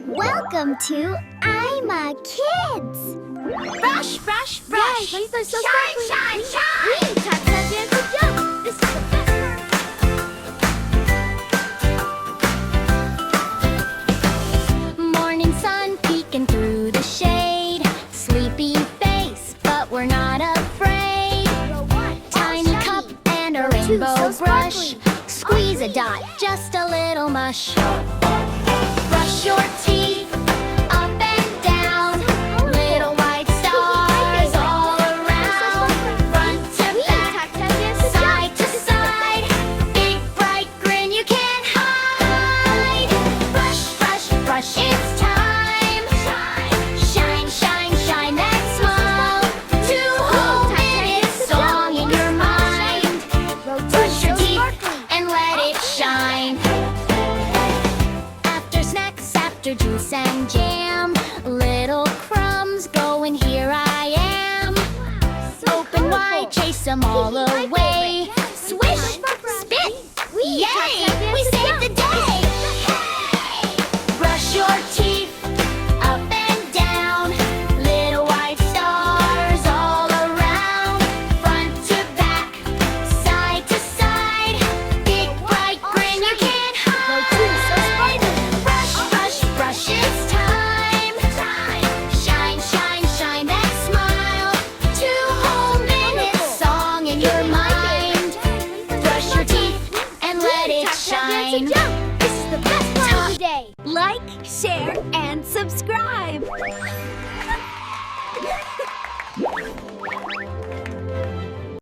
Welcome to I'm a Kids. Brush, brush, brush. Yay, they're so shine, sparkly. shine, shine. Tap, tap, dance, and jump. This is the best part. Morning sun peeking through the shade. Sleepy face, but we're not afraid. Tiny cup and a rainbow brush. Squeeze a dot, just a little mush. Brush your teeth up and down. Little white stars all around. Front to back, side to side. Big bright grin you can't hide. Brush, brush, brush, it's time. Shine, shine, shine that smile. 2 whole minutes song in your mind. Brush your teeth and let it shine. After snacks, after juice and jam, little crumbs going, here I am. Open wide, chase them all away. Swish, spit, yay, we saved the day. Brush your teeth up and down. Little white stars all around. Front to back, side to side. Big bright grin you can't hide. Brush, brush, brush, it's time. Shine, shine, shine that smile. 2 whole minutes song in your mind. Brush your teeth and let it shine. This is the best part of the day. Like, share, and subscribe.